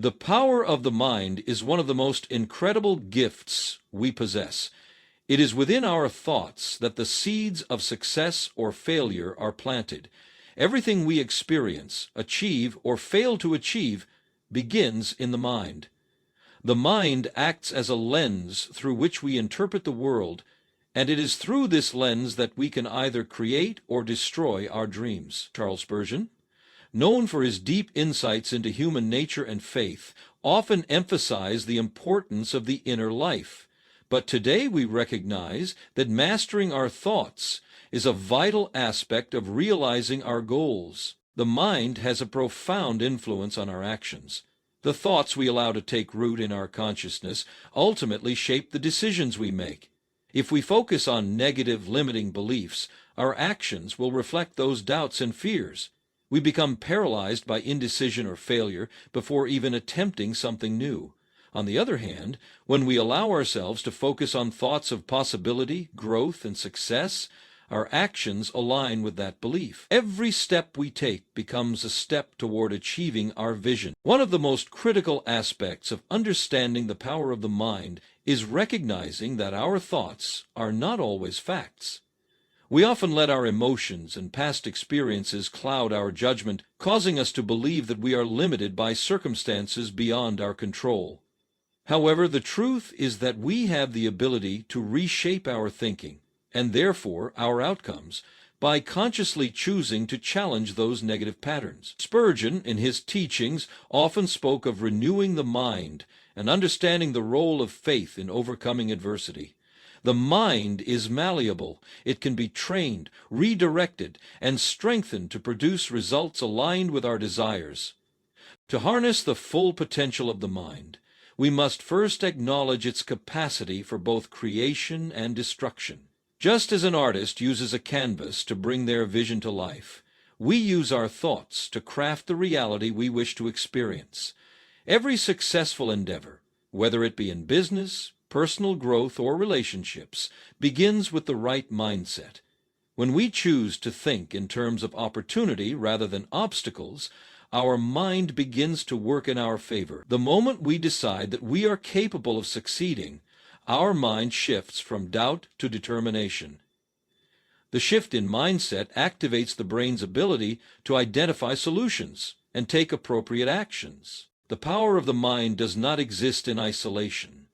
The power of the mind is one of the most incredible gifts we possess. It is within our thoughts that the seeds of success or failure are planted. Everything we experience, achieve, or fail to achieve begins in the mind. The mind acts as a lens through which we interpret the world, and it is through this lens that we can either create or destroy our dreams. Charles Spurgeon, known for his deep insights into human nature and faith, often emphasized the importance of the inner life. But today we recognize that mastering our thoughts is a vital aspect of realizing our goals. The mind has a profound influence on our actions. The thoughts we allow to take root in our consciousness ultimately shape the decisions we make. If we focus on negative, limiting beliefs, our actions will reflect those doubts and fears. We become paralyzed by indecision or failure before even attempting something new. On the other hand, when we allow ourselves to focus on thoughts of possibility, growth, and success, our actions align with that belief. Every step we take becomes a step toward achieving our vision. One of the most critical aspects of understanding the power of the mind is recognizing that our thoughts are not always facts. We often let our emotions and past experiences cloud our judgment, causing us to believe that we are limited by circumstances beyond our control. However, the truth is that we have the ability to reshape our thinking, and therefore our outcomes, by consciously choosing to challenge those negative patterns. Spurgeon, in his teachings, often spoke of renewing the mind and understanding the role of faith in overcoming adversity. The mind is malleable. It can be trained, redirected, and strengthened to produce results aligned with our desires. To harness the full potential of the mind, we must first acknowledge its capacity for both creation and destruction. Just as an artist uses a canvas to bring their vision to life, we use our thoughts to craft the reality we wish to experience. Every successful endeavor, whether it be in business, personal growth, or relationships, begins with the right mindset. When we choose to think in terms of opportunity rather than obstacles, our mind begins to work in our favor. The moment we decide that we are capable of succeeding, our mind shifts from doubt to determination. The shift in mindset activates the brain's ability to identify solutions and take appropriate actions. The power of the mind does not exist in isolation.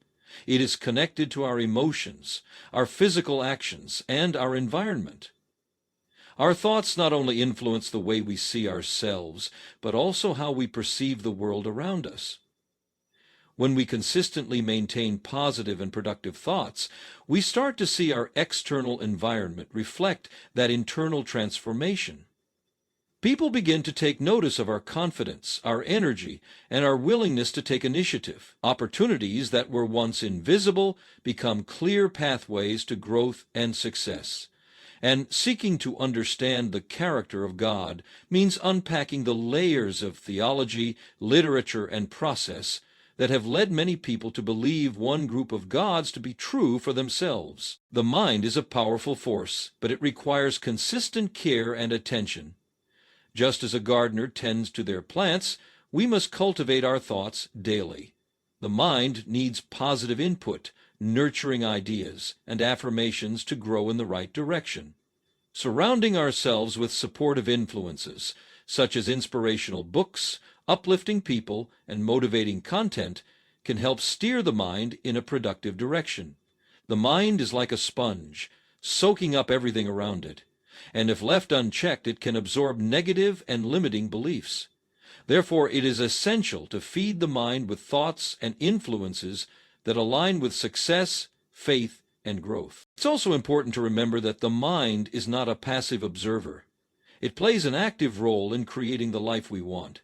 It is connected to our emotions, our physical actions, and our environment. Our thoughts not only influence the way we see ourselves, but also how we perceive the world around us. When we consistently maintain positive and productive thoughts, we start to see our external environment reflect that internal transformation. People begin to take notice of our confidence, our energy, and our willingness to take initiative. Opportunities that were once invisible become clear pathways to growth and success. And seeking to understand the character of God means unpacking the layers of theology, literature, and process that have led many people to believe one group of gods to be true for themselves. The mind is a powerful force, but it requires consistent care and attention. Just as a gardener tends to their plants, we must cultivate our thoughts daily. The mind needs positive input, nurturing ideas, and affirmations to grow in the right direction. Surrounding ourselves with supportive influences, such as inspirational books, uplifting people, and motivating content, can help steer the mind in a productive direction. The mind is like a sponge, soaking up everything around it, and if left unchecked, it can absorb negative and limiting beliefs. Therefore, it is essential to feed the mind with thoughts and influences that align with success, faith, and growth. It's also important to remember that the mind is not a passive observer. It plays an active role in creating the life we want.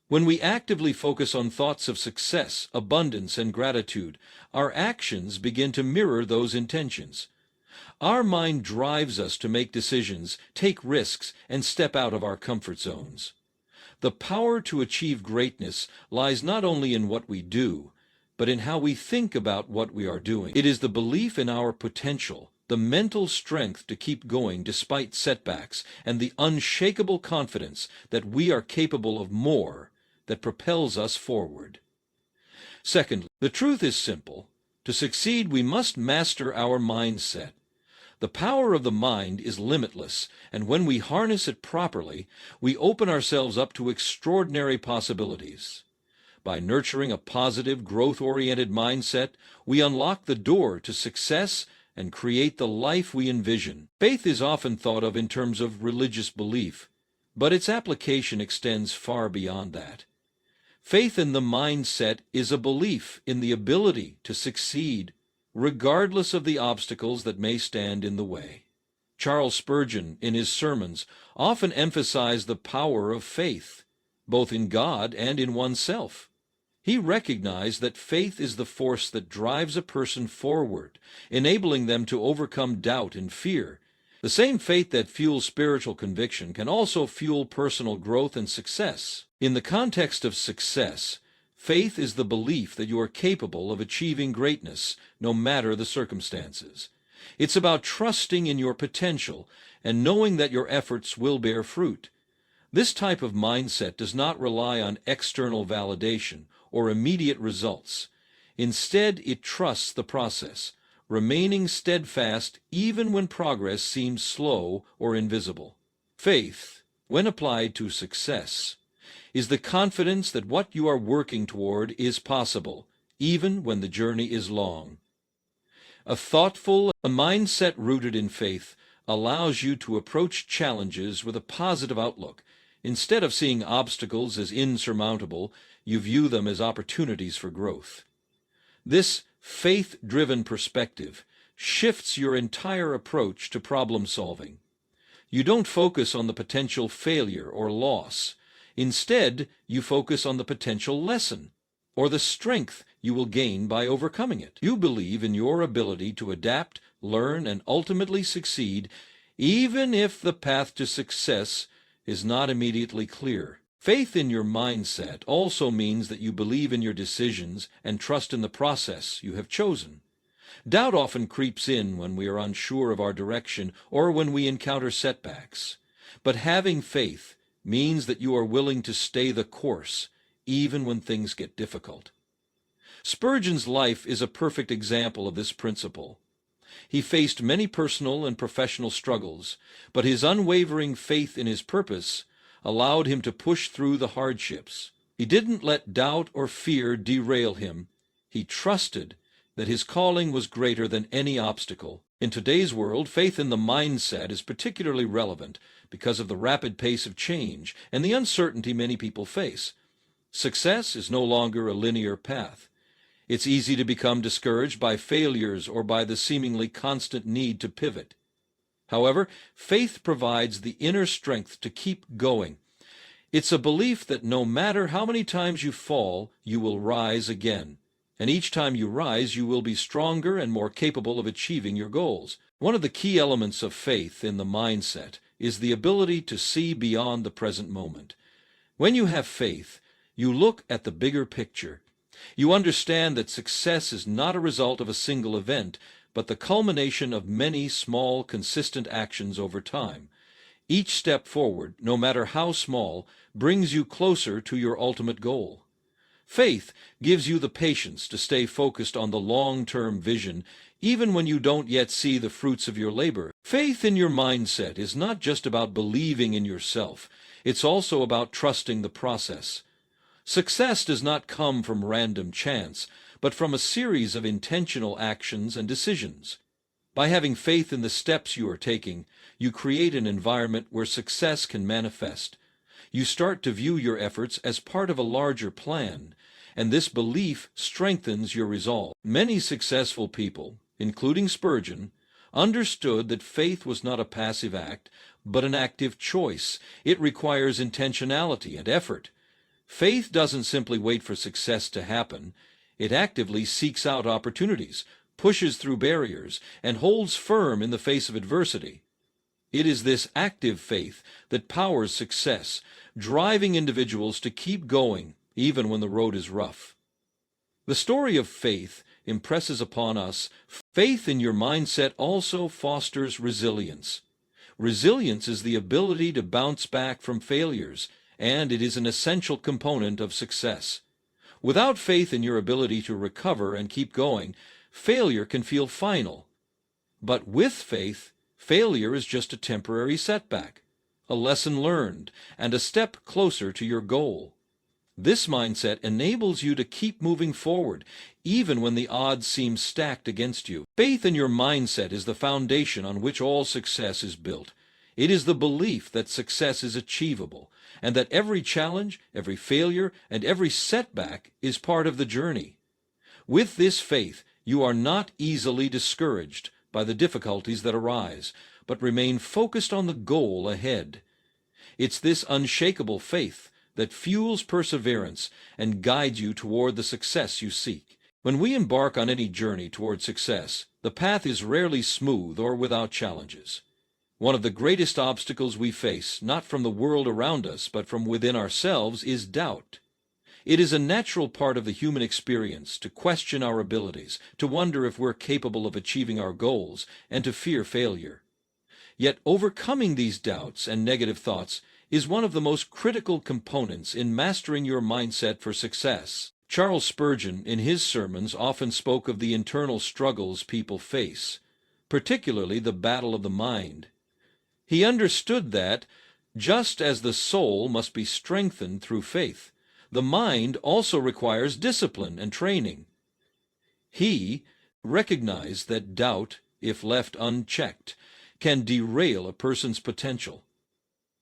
When we actively focus on thoughts of success, abundance, and gratitude, our actions begin to mirror those intentions. Our mind drives us to make decisions, take risks, and step out of our comfort zones. The power to achieve greatness lies not only in what we do, but in how we think about what we are doing. It is the belief in our potential, the mental strength to keep going despite setbacks, and the unshakable confidence that we are capable of more that propels us forward. Second, the truth is simple. To succeed, we must master our mindset. The power of the mind is limitless, and when we harness it properly, we open ourselves up to extraordinary possibilities. By nurturing a positive, growth-oriented mindset, we unlock the door to success and create the life we envision. Faith is often thought of in terms of religious belief, but its application extends far beyond that. Faith in the mindset is a belief in the ability to succeed, regardless of the obstacles that may stand in the way. Charles Spurgeon, in his sermons, often emphasized the power of faith, both in God and in oneself. He recognized that faith is the force that drives a person forward, enabling them to overcome doubt and fear. The same faith that fuels spiritual conviction can also fuel personal growth and success. In the context of success, faith is the belief that you are capable of achieving greatness, no matter the circumstances. It's about trusting in your potential and knowing that your efforts will bear fruit. This type of mindset does not rely on external validation or immediate results. Instead, it trusts the process, remaining steadfast even when progress seems slow or invisible. Faith, when applied to success, is the confidence that what you are working toward is possible, even when the journey is long. A mindset rooted in faith allows you to approach challenges with a positive outlook. Instead of seeing obstacles as insurmountable, you view them as opportunities for growth. This faith-driven perspective shifts your entire approach to problem solving. You don't focus on the potential failure or loss. Instead, you focus on the potential lesson or the strength you will gain by overcoming it. You believe in your ability to adapt, learn, and ultimately succeed, even if the path to success is not immediately clear. Faith in your mindset also means that you believe in your decisions and trust in the process you have chosen. Doubt often creeps in when we are unsure of our direction or when we encounter setbacks. But having faith means that you are willing to stay the course, even when things get difficult. Spurgeon's life is a perfect example of this principle. He faced many personal and professional struggles, but his unwavering faith in his purpose allowed him to push through the hardships. He didn't let doubt or fear derail him. He trusted that his calling was greater than any obstacle. In today's world, faith in the mindset is particularly relevant because of the rapid pace of change and the uncertainty many people face. Success is no longer a linear path. It's easy to become discouraged by failures or by the seemingly constant need to pivot. However, faith provides the inner strength to keep going. It's a belief that no matter how many times you fall, you will rise again. And each time you rise, you will be stronger and more capable of achieving your goals. One of the key elements of faith in the mindset is the ability to see beyond the present moment. When you have faith, you look at the bigger picture. You understand that success is not a result of a single event, but the culmination of many small, consistent actions over time. Each step forward, no matter how small, brings you closer to your ultimate goal. Faith gives you the patience to stay focused on the long-term vision, even when you don't yet see the fruits of your labor. Faith in your mindset is not just about believing in yourself. It's also about trusting the process. Success does not come from random chance, but from a series of intentional actions and decisions. By having faith in the steps you are taking, you create an environment where success can manifest. You start to view your efforts as part of a larger plan, and this belief strengthens your resolve. Many successful people, including Spurgeon, understood that faith was not a passive act, but an active choice. It requires intentionality and effort. Faith doesn't simply wait for success to happen. It actively seeks out opportunities, pushes through barriers, and holds firm in the face of adversity. It is this active faith that powers success, driving individuals to keep going even when the road is rough. The story of faith impresses upon us faith in your mindset also fosters resilience. Resilience is the ability to bounce back from failures and it is an essential component of success. Without faith in your ability to recover and keep going, failure can feel final. But with faith, failure is just a temporary setback, a lesson learned, and a step closer to your goal. This mindset enables you to keep moving forward, even when the odds seem stacked against you. Faith in your mindset is the foundation on which all success is built. It is the belief that success is achievable, and that every challenge, every failure, and every setback is part of the journey. With this faith, you are not easily discouraged by the difficulties that arise, but remain focused on the goal ahead. It's this unshakable faith that fuels perseverance and guides you toward the success you seek. When we embark on any journey toward success, the path is rarely smooth or without challenges. One of the greatest obstacles we face, not from the world around us, but from within ourselves, is doubt. It is a natural part of the human experience to question our abilities, to wonder if we're capable of achieving our goals, and to fear failure. Yet overcoming these doubts and negative thoughts is one of the most critical components in mastering your mindset for success. Charles Spurgeon, in his sermons, often spoke of the internal struggles people face, particularly the battle of the mind. He understood that, just as the soul must be strengthened through faith, the mind also requires discipline and training. He recognized that doubt, if left unchecked, can derail a person's potential.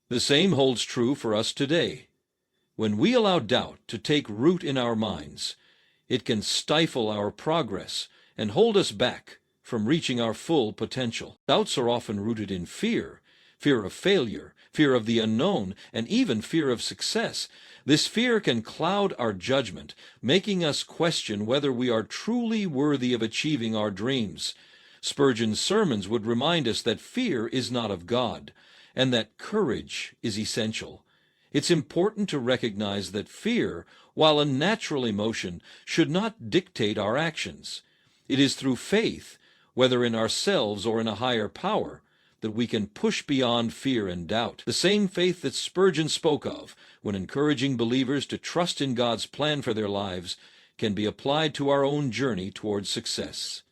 The same holds true for us today. When we allow doubt to take root in our minds, it can stifle our progress and hold us back from reaching our full potential. Doubts are often rooted in fear, fear of failure, fear of the unknown, and even fear of success. This fear can cloud our judgment, making us question whether we are truly worthy of achieving our dreams. Spurgeon's sermons would remind us that fear is not of God, and that courage is essential. It's important to recognize that fear, while a natural emotion, should not dictate our actions. It is through faith, whether in ourselves or in a higher power, that we can push beyond fear and doubt. The same faith that Spurgeon spoke of when encouraging believers to trust in God's plan for their lives can be applied to our own journey towards success.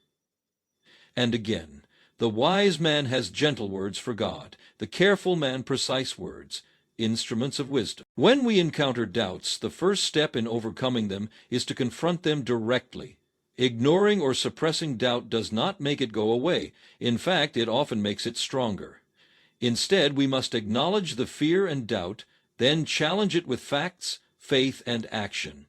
And again, the wise man has gentle words for God, the careful man precise words, instruments of wisdom. When we encounter doubts, the first step in overcoming them is to confront them directly. Ignoring or suppressing doubt does not make it go away. In fact, it often makes it stronger. Instead, we must acknowledge the fear and doubt, then challenge it with facts, faith, and action.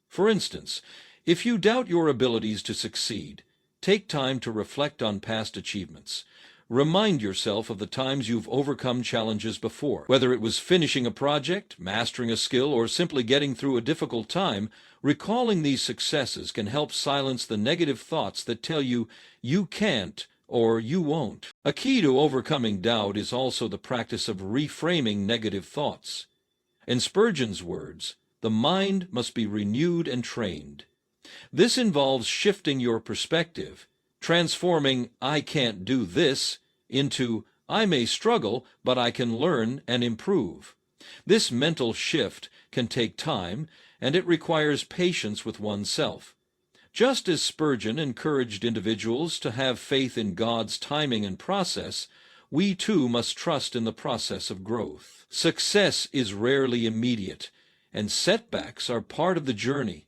For instance, if you doubt your abilities to succeed, take time to reflect on past achievements. Remind yourself of the times you've overcome challenges before. Whether it was finishing a project, mastering a skill, or simply getting through a difficult time, recalling these successes can help silence the negative thoughts that tell you you can't or you won't. A key to overcoming doubt is also the practice of reframing negative thoughts. In Spurgeon's words, the mind must be renewed and trained. This involves shifting your perspective, transforming "I can't do this" into "I may struggle, but I can learn and improve." This mental shift can take time, and it requires patience with oneself. Just as Spurgeon encouraged individuals to have faith in God's timing and process, we too must trust in the process of growth. Success is rarely immediate, and setbacks are part of the journey.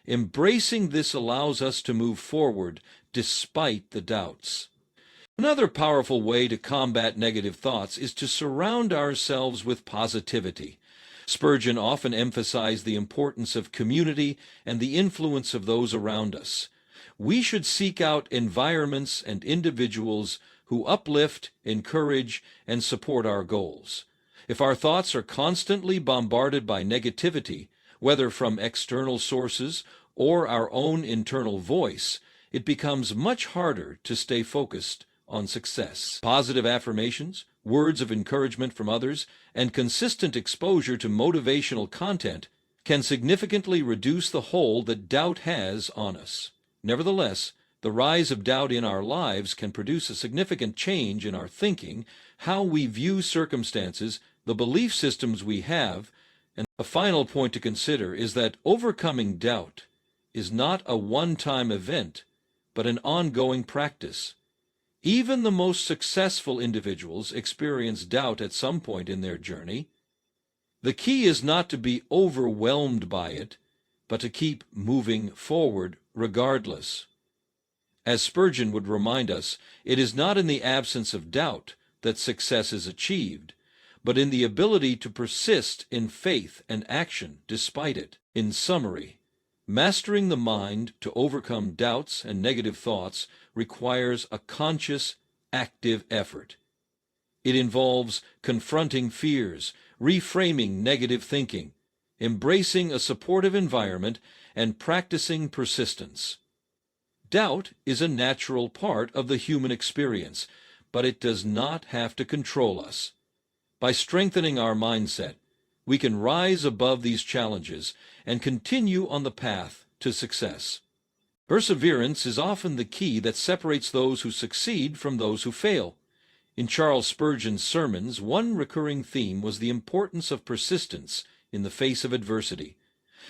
Embracing this allows us to move forward despite the doubts. Another powerful way to combat negative thoughts is to surround ourselves with positivity. Spurgeon often emphasized the importance of community and the influence of those around us. We should seek out environments and individuals who uplift, encourage, and support our goals. If our thoughts are constantly bombarded by negativity, whether from external sources or our own internal voice, it becomes much harder to stay focused on success. Positive affirmations, words of encouragement from others, and consistent exposure to motivational content can significantly reduce the hold that doubt has on us. Nevertheless, the rise of doubt in our lives can produce a significant change in our thinking, how we view circumstances, the belief systems we have. And a final point to consider is that overcoming doubt is not a one-time event, but an ongoing practice. Even the most successful individuals experience doubt at some point in their journey. The key is not to be overwhelmed by it, but to keep moving forward regardless. As Spurgeon would remind us, it is not in the absence of doubt that success is achieved, but in the ability to persist in faith and action despite it. In summary, mastering the mind to overcome doubts and negative thoughts requires a conscious, active effort. It involves confronting fears, reframing negative thinking, embracing a supportive environment, and practicing persistence. Doubt is a natural part of the human experience, but it does not have to control us. By strengthening our mindset, we can rise above these challenges and continue on the path to success. Perseverance is often the key that separates those who succeed from those who fail. In Charles Spurgeon's sermons, one recurring theme was the importance of persistence in the face of adversity.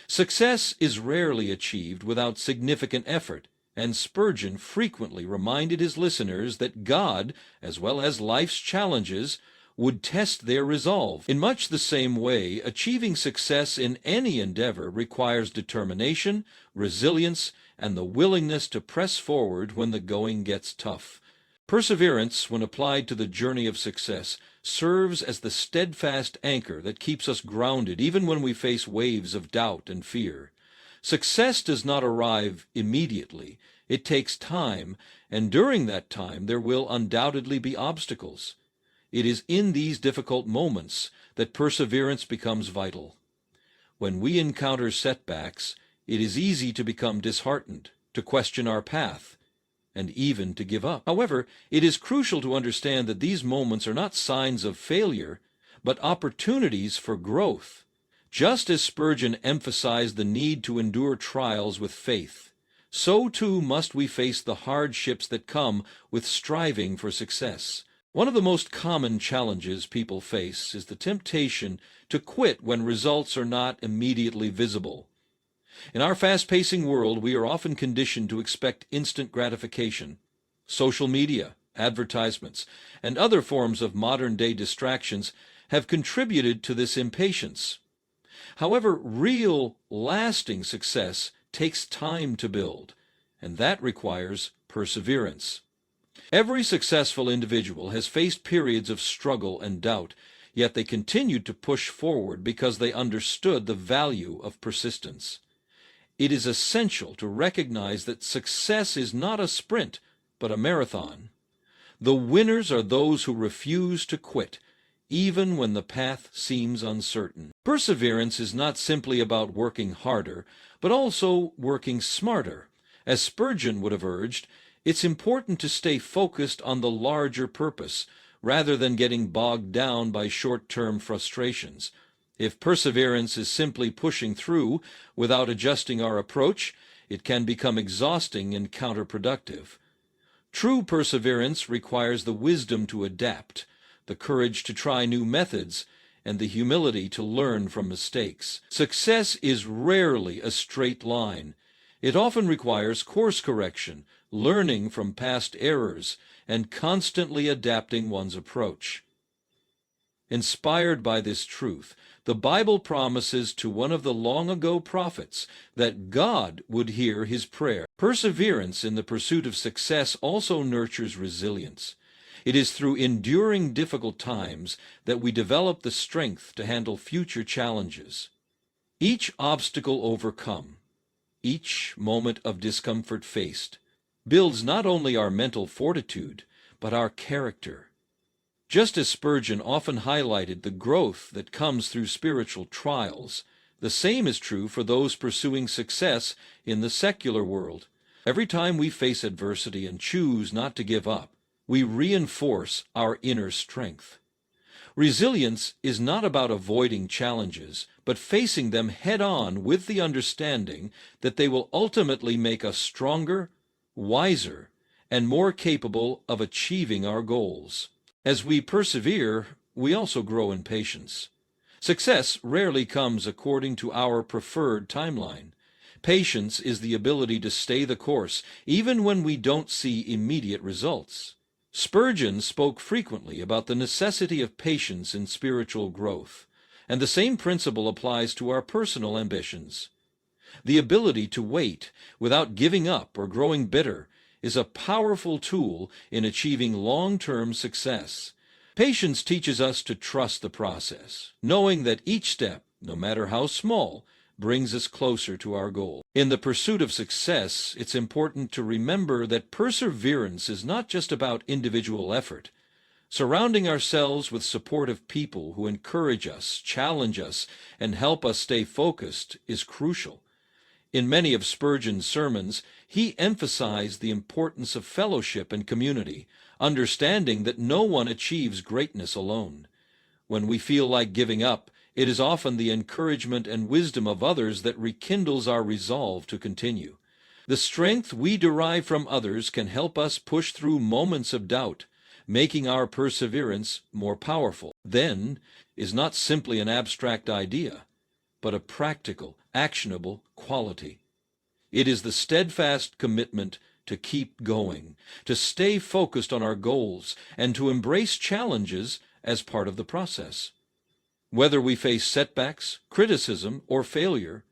Success is rarely achieved without significant effort, and Spurgeon frequently reminded his listeners that God, as well as life's challenges, would test their resolve. In much the same way, achieving success in any endeavor requires determination, resilience, and the willingness to press forward when the going gets tough. Perseverance, when applied to the journey of success, serves as the steadfast anchor that keeps us grounded even when we face waves of doubt and fear. Success does not arrive immediately. It takes time, and during that time there will undoubtedly be obstacles. It is in these difficult moments that perseverance becomes vital. When we encounter setbacks, it is easy to become disheartened, to question our path, and even to give up. However, it is crucial to understand that these moments are not signs of failure, but opportunities for growth. Just as Spurgeon emphasized the need to endure trials with faith, so too must we face the hardships that come with striving for success. One of the most common challenges people face is the temptation to quit when results are not immediately visible. In our fast-pacing world, we are often conditioned to expect instant gratification. Social media, advertisements, and other forms of modern-day distractions have contributed to this impatience. However, real, lasting success takes time to build, and that requires perseverance. Every successful individual has faced periods of struggle and doubt, yet they continued to push forward because they understood the value of persistence. It is essential to recognize that success is not a sprint, but a marathon. The winners are those who refuse to quit, even when the path seems uncertain. Perseverance is not simply about working harder, but also working smarter. As Spurgeon would have urged, it's important to stay focused on the larger purpose, rather than getting bogged down by short-term frustrations. If perseverance is simply pushing through without adjusting our approach, it can become exhausting and counterproductive. True perseverance requires the wisdom to adapt, the courage to try new methods, and the humility to learn from mistakes. Success is rarely a straight line. It often requires course correction, learning from past errors, and constantly adapting one's approach. Inspired by this truth, the Bible promises to one of the long-ago prophets that God would hear his prayer. Perseverance in the pursuit of success also nurtures resilience. It is through enduring difficult times that we develop the strength to handle future challenges. Each obstacle overcome, each moment of discomfort faced, builds not only our mental fortitude, but our character. Just as Spurgeon often highlighted the growth that comes through spiritual trials, the same is true for those pursuing success in the secular world. Every time we face adversity and choose not to give up, we reinforce our inner strength. Resilience is not about avoiding challenges, but facing them head-on with the understanding that they will ultimately make us stronger, wiser, and more capable of achieving our goals. As we persevere, we also grow in patience. Success rarely comes according to our preferred timeline. Patience is the ability to stay the course, even when we don't see immediate results. Spurgeon spoke frequently about the necessity of patience in spiritual growth, and the same principle applies to our personal ambitions. The ability to wait without giving up or growing bitter is a powerful tool in achieving long-term success. Patience teaches us to trust the process, knowing that each step, no matter how small, brings us closer to our goal. In the pursuit of success, it's important to remember that perseverance is not just about individual effort. Surrounding ourselves with supportive people who encourage us, challenge us, and help us stay focused is crucial. In many of Spurgeon's sermons, he emphasized the importance of fellowship and community, understanding that no one achieves greatness alone. When we feel like giving up, it is often the encouragement and wisdom of others that rekindles our resolve to continue. The strength we derive from others can help us push through moments of doubt, making our perseverance more powerful. Then is not simply an abstract idea, but a practical, actionable quality. It is the steadfast commitment to keep going, to stay focused on our goals, and to embrace challenges as part of the process. Whether we face setbacks, criticism, or failure,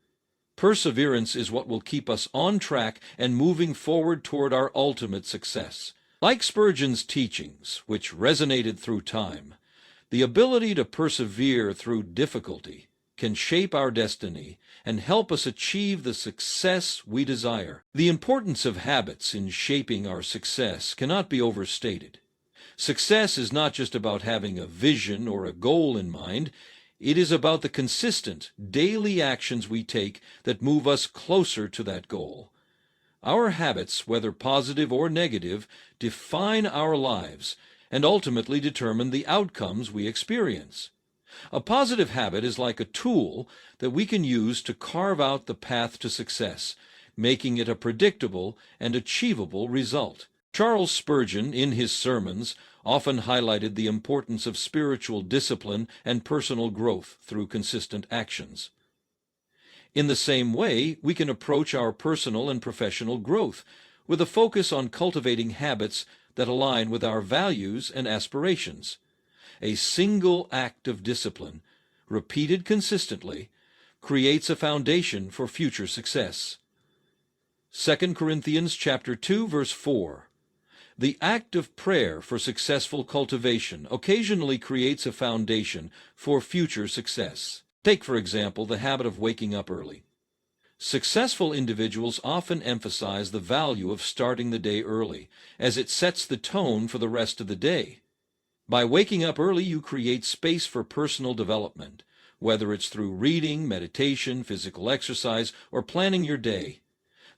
perseverance is what will keep us on track and moving forward toward our ultimate success. Like Spurgeon's teachings, which resonated through time, the ability to persevere through difficulty can shape our destiny and help us achieve the success we desire. The importance of habits in shaping our success cannot be overstated. Success is not just about having a vision or a goal in mind. It is about the consistent, daily actions we take that move us closer to that goal. Our habits, whether positive or negative, define our lives and ultimately determine the outcomes we experience. A positive habit is like a tool that we can use to carve out the path to success, making it a predictable and achievable result. Charles Spurgeon, in his sermons, often highlighted the importance of spiritual discipline and personal growth through consistent actions. In the same way, we can approach our personal and professional growth with a focus on cultivating habits that align with our values and aspirations. A single act of discipline, repeated consistently, creates a foundation for future success. 2 Corinthians chapter 2, verse 4. The act of prayer for successful cultivation occasionally creates a foundation for future success. Take, for example, the habit of waking up early. Successful individuals often emphasize the value of starting the day early, as it sets the tone for the rest of the day. By waking up early, you create space for personal development, whether it's through reading, meditation, physical exercise, or planning your day.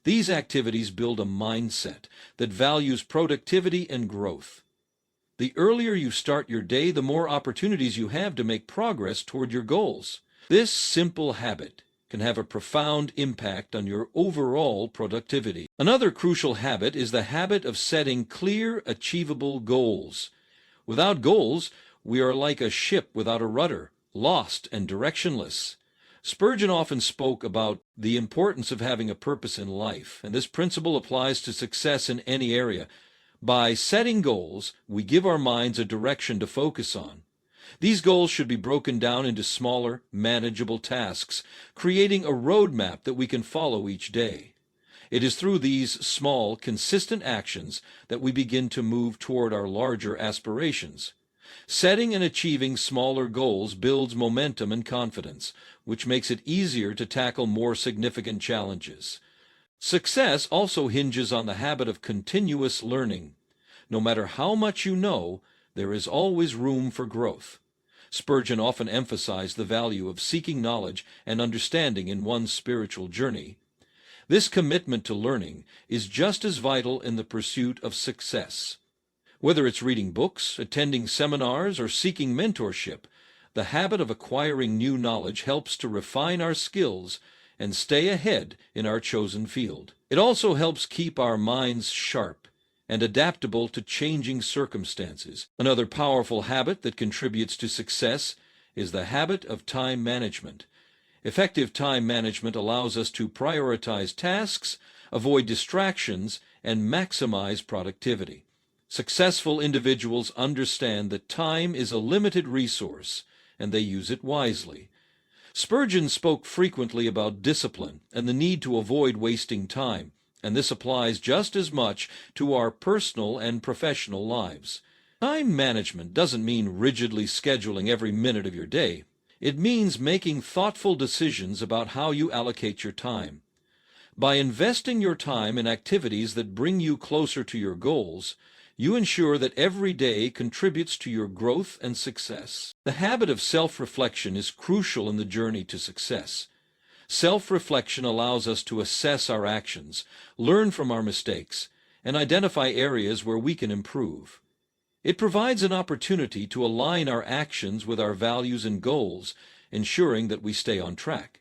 These activities build a mindset that values productivity and growth. The earlier you start your day, the more opportunities you have to make progress toward your goals. This simple habit can have a profound impact on your overall productivity. Another crucial habit is the habit of setting clear, achievable goals. Without goals, we are like a ship without a rudder, lost and directionless. Spurgeon often spoke about the importance of having a purpose in life, and this principle applies to success in any area. By setting goals, we give our minds a direction to focus on. These goals should be broken down into smaller, manageable tasks, creating a roadmap that we can follow each day. It is through these small, consistent actions that we begin to move toward our larger aspirations. Setting and achieving smaller goals builds momentum and confidence, which makes it easier to tackle more significant challenges. Success also hinges on the habit of continuous learning. No matter how much you know, there is always room for growth. Spurgeon often emphasized the value of seeking knowledge and understanding in one's spiritual journey. This commitment to learning is just as vital in the pursuit of success. Whether it's reading books, attending seminars, or seeking mentorship, the habit of acquiring new knowledge helps to refine our skills and stay ahead in our chosen field. It also helps keep our minds sharp and adaptable to changing circumstances. Another powerful habit that contributes to success is the habit of time management. Effective time management allows us to prioritize tasks, avoid distractions, and maximize productivity. Successful individuals understand that time is a limited resource, and they use it wisely. Spurgeon spoke frequently about discipline and the need to avoid wasting time, and this applies just as much to our personal and professional lives. Time management doesn't mean rigidly scheduling every minute of your day. It means making thoughtful decisions about how you allocate your time. By investing your time in activities that bring you closer to your goals, you ensure that every day contributes to your growth and success. The habit of self-reflection is crucial in the journey to success. Self-reflection allows us to assess our actions, learn from our mistakes, and identify areas where we can improve. It provides an opportunity to align our actions with our values and goals, ensuring that we stay on track.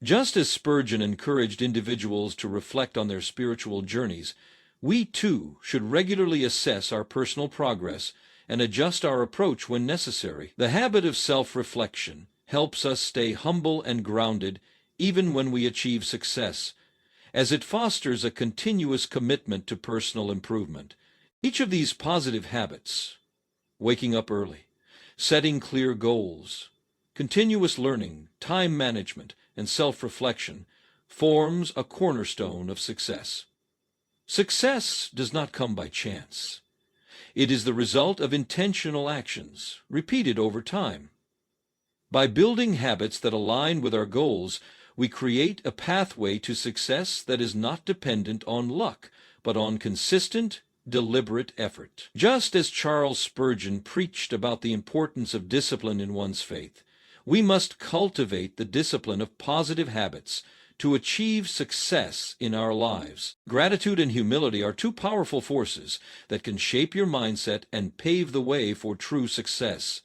Just as Spurgeon encouraged individuals to reflect on their spiritual journeys, we too should regularly assess our personal progress and adjust our approach when necessary. The habit of self-reflection helps us stay humble and grounded even when we achieve success, as it fosters a continuous commitment to personal improvement. Each of these positive habits, waking up early, setting clear goals, continuous learning, time management, and self-reflection, forms a cornerstone of success. Success does not come by chance. It is the result of intentional actions, repeated over time. By building habits that align with our goals, we create a pathway to success that is not dependent on luck, but on consistent, deliberate effort. Just as Charles Spurgeon preached about the importance of discipline in one's faith, we must cultivate the discipline of positive habits to achieve success in our lives. Gratitude and humility are two powerful forces that can shape your mindset and pave the way for true success.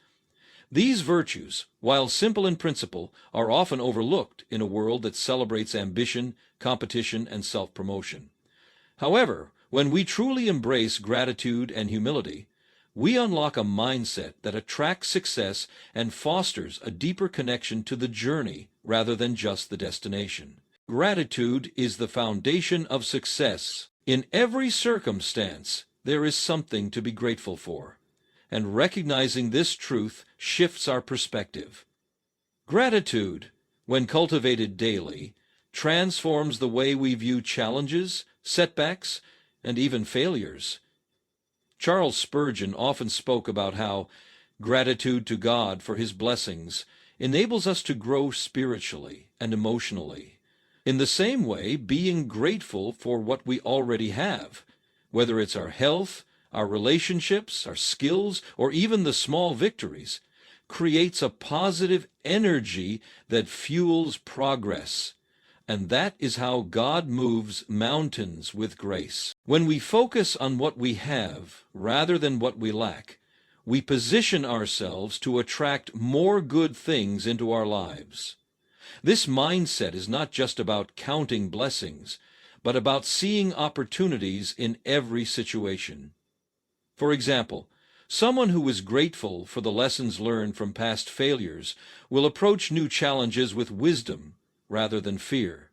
These virtues, while simple in principle, are often overlooked in a world that celebrates ambition, competition, and self-promotion. However, when we truly embrace gratitude and humility, we unlock a mindset that attracts success and fosters a deeper connection to the journey rather than just the destination. Gratitude is the foundation of success. In every circumstance, there is something to be grateful for, and recognizing this truth shifts our perspective. Gratitude, when cultivated daily, transforms the way we view challenges, setbacks, and even failures. Charles Spurgeon often spoke about how gratitude to God for His blessings enables us to grow spiritually and emotionally. In the same way, being grateful for what we already have, whether it's our health, our relationships, our skills, or even the small victories, creates a positive energy that fuels progress. And that is how God moves mountains with grace. When we focus on what we have rather than what we lack, we position ourselves to attract more good things into our lives. This mindset is not just about counting blessings, but about seeing opportunities in every situation. For example, someone who is grateful for the lessons learned from past failures will approach new challenges with wisdom rather than fear.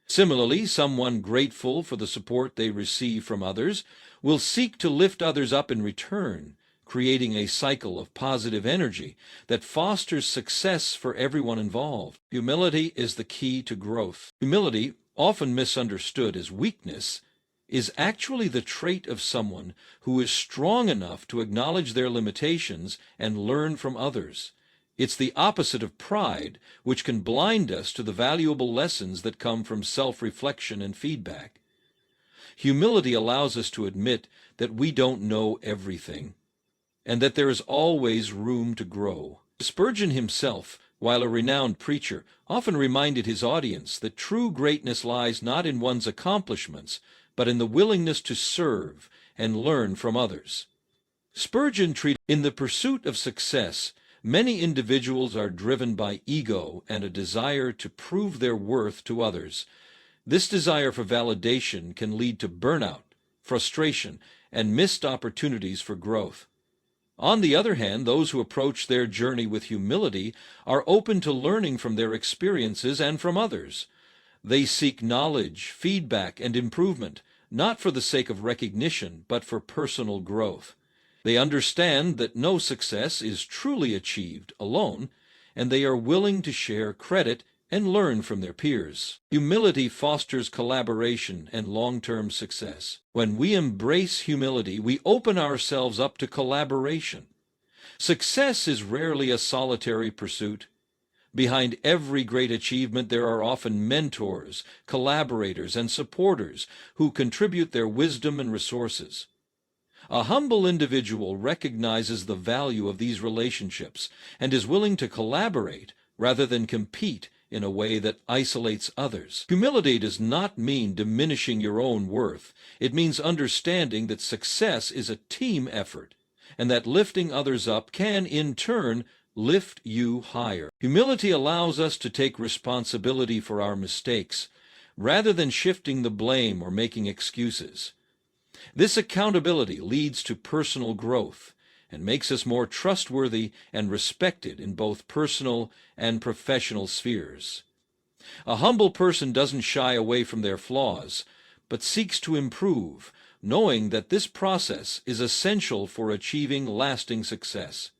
Similarly, someone grateful for the support they receive from others will seek to lift others up in return, creating a cycle of positive energy that fosters success for everyone involved. Humility is the key to growth. Humility, often misunderstood as weakness, is actually the trait of someone who is strong enough to acknowledge their limitations and learn from others. It's the opposite of pride, which can blind us to the valuable lessons that come from self-reflection and feedback. Humility allows us to admit that we don't know everything, and that there is always room to grow. Spurgeon himself, while a renowned preacher, often reminded his audience that true greatness lies not in one's accomplishments, but in the willingness to serve and learn from others. Spurgeon treated in the pursuit of success, many individuals are driven by ego and a desire to prove their worth to others. This desire for validation can lead to burnout, frustration, and missed opportunities for growth. On the other hand, those who approach their journey with humility are open to learning from their experiences and from others. They seek knowledge, feedback, and improvement, not for the sake of recognition, but for personal growth. They understand that no success is truly achieved alone, and they are willing to share credit and learn from their peers. Humility fosters collaboration and long-term success. When we embrace humility, we open ourselves up to collaboration. Success is rarely a solitary pursuit. Behind every great achievement, there are often mentors, collaborators, and supporters who contribute their wisdom and resources. A humble individual recognizes the value of these relationships and is willing to collaborate rather than compete in a way that isolates others. Humility does not mean diminishing your own worth. It means understanding that success is a team effort, and that lifting others up can, in turn, lift you higher. Humility allows us to take responsibility for our mistakes, rather than shifting the blame or making excuses. This accountability leads to personal growth and makes us more trustworthy and respected in both personal and professional spheres. A humble person doesn't shy away from their flaws, but seeks to improve, knowing that this process is essential for achieving lasting success.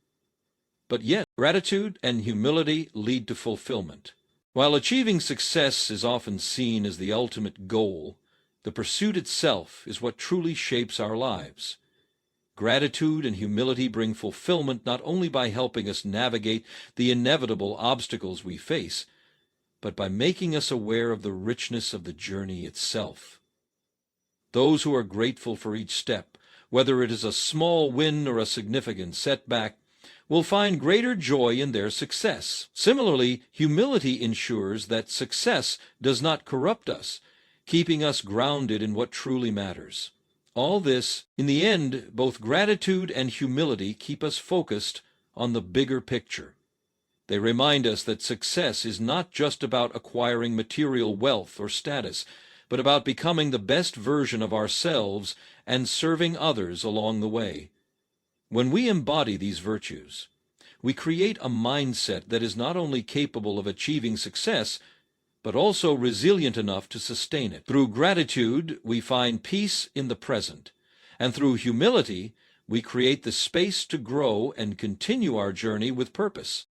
But yet, gratitude and humility lead to fulfillment. While achieving success is often seen as the ultimate goal, the pursuit itself is what truly shapes our lives. Gratitude and humility bring fulfillment not only by helping us navigate the inevitable obstacles we face, but by making us aware of the richness of the journey itself. Those who are grateful for each step, whether it is a small win or a significant setback, will find greater joy in their success. Similarly, humility ensures that success does not corrupt us, keeping us grounded in what truly matters. All this, in the end, both gratitude and humility keep us focused on the bigger picture. They remind us that success is not just about acquiring material wealth or status, but about becoming the best version of ourselves and serving others along the way. When we embody these virtues, we create a mindset that is not only capable of achieving success, but also resilient enough to sustain it. Through gratitude, we find peace in the present, and through humility, we create the space to grow and continue our journey with purpose.